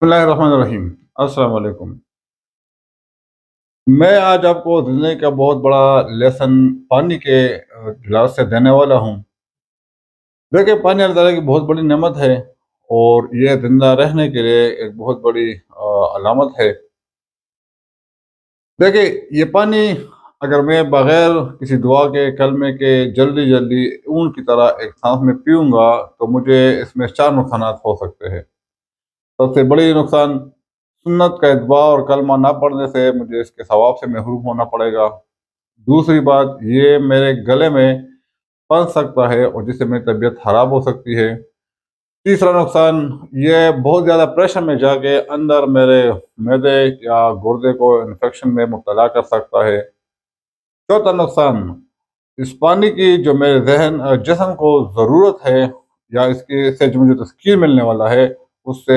बिस्मिल्लाहिर्रहमानिर्रहीम। अस्सलाम वालेकुम। मैं आज आपको ज़िंदगी का बहुत बड़ा लेसन पानी के लिहाज से देने वाला हूँ। देखिए, पानी अल्लाह ताला की बहुत बड़ी नेमत है और ये ज़िंदा रहने के लिए एक बहुत बड़ी अलामत है। देखिए, ये पानी अगर मैं बग़ैर किसी दुआ के, कलमे के, जल्दी-जल्दी ऊँट की तरह एक साँस में पीऊँगा, तो मुझे इसमें 4 नुकसानात हो सकते हैं। सबसे बड़ी नुकसान, सुन्नत का इत्बा और कलमा ना पढ़ने से मुझे इसके सवाब से महरूम होना पड़ेगा। दूसरी बात, ये मेरे गले में फंस सकता है और जिससे मेरी तबीयत ख़राब हो सकती है। तीसरा नुकसान, ये बहुत ज़्यादा प्रेशर में जाके अंदर मेरे मैदे या गुर्दे को इन्फेक्शन में मुब्तला कर सकता है। चौथा नुकसान, इस पानी की जो मेरे जिस्म को ज़रूरत है या इसके से जो मुझे तस्कीर मिलने वाला है, उससे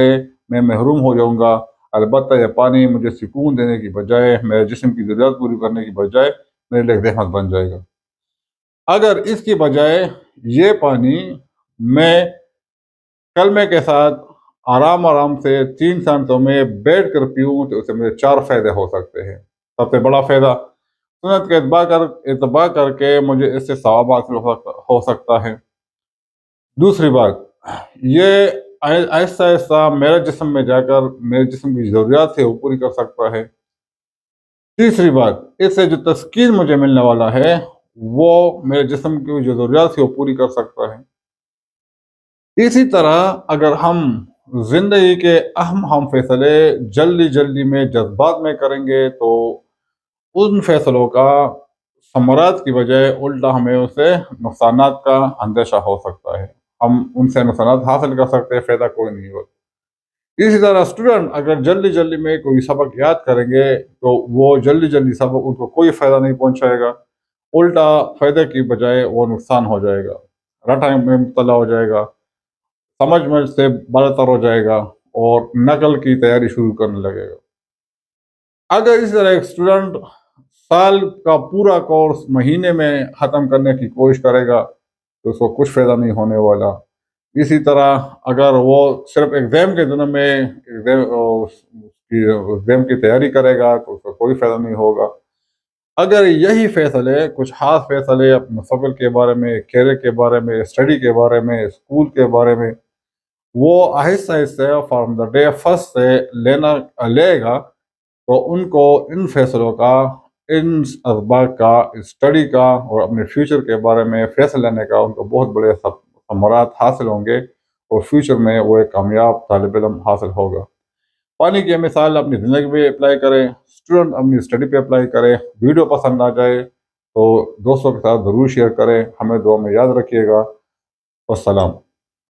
मैं महरूम हो जाऊँगा। अलबत्ता ये पानी मुझे सुकून देने की बजाय, मेरे जिस्म की ज़रूरत पूरी करने की बजाय मेरे लिए एक ज़हमत बन जाएगा। अगर इसकी बजाय ये पानी मैं कलमे के साथ आराम-आराम से 3 सांसों में बैठ कर पीऊँ, तो उससे मुझे 4 फ़ायदे हो सकते हैं। सबसे बड़ा फ़ायदा, सुन्नत का इत्बा करके मुझे इससे सवाब हासिल हो सकता है। दूसरी बात, ये आहिस्ता-आहिस्ता मेरे जिस्म में जाकर मेरे जिस्म की ज़रूरियात है वो पूरी कर सकता है। तीसरी बात, इससे जो तस्कीन मुझे मिलने वाला है, वो मेरे जिस्म की जो ज़रूरियात है वो पूरी कर सकता है। इसी तरह अगर हम ज़िंदगी के अहम फ़ैसले जल्दी-जल्दी में जज़्बात में करेंगे, तो उन फ़ैसलों का समरात की बजाय उल्टा हमें उससे नुकसानात का अंदेशा हो सकता है। हम उनसे नुकसानात हासिल कर सकते हैं, फ़ायदा कोई नहीं होता। इसी तरह स्टूडेंट अगर जल्दी-जल्दी में कोई सबक याद करेंगे, तो वो जल्दी-जल्दी सबक उनको कोई फ़ायदा नहीं पहुँचाएगा। उल्टा फ़ायदे की बजाय वो नुकसान हो जाएगा। रटाई में मुब्तला हो जाएगा, समझ में से बाला-तर हो जाएगा और नक़ल की तैयारी शुरू करने लगेगा। अगर इस तरह एक स्टूडेंट साल का पूरा कोर्स महीने में ख़त्म करने की कोशिश करेगा, तो उसको कुछ फ़ायदा नहीं होने वाला। इसी तरह अगर वो सिर्फ़ एग्ज़ाम के दिनों में एग्ज़ाम की तैयारी करेगा, तो उसको कोई फ़ायदा नहीं होगा। अगर यही फ़ैसले, कुछ ख़ास फ़ैसले अपने मुस्तक़बिल के बारे में, करियर के बारे में, स्टडी के बारे में, स्कूल के बारे में, वो आहिस्ता-आहिस्ता फ्रॉम द डे फर्स्ट से लेगा, तो उनको इन फ़ैसलों का, इन असबाब का, स्टडी का और अपने फ्यूचर के बारे में फ़ैसला लेने का उनको बहुत बड़े समरात हासिल होंगे और फ्यूचर में वो एक कामयाब तालिब इल्म हासिल होगा। पानी की ये मिसाल अपनी ज़िंदगी में अप्लाई करें, स्टूडेंट अपनी स्टडी पे अप्लाई करें। वीडियो पसंद आ जाए तो दोस्तों के साथ ज़रूर शेयर करें। हमें दुआ में याद रखिएगा। वस्सलाम।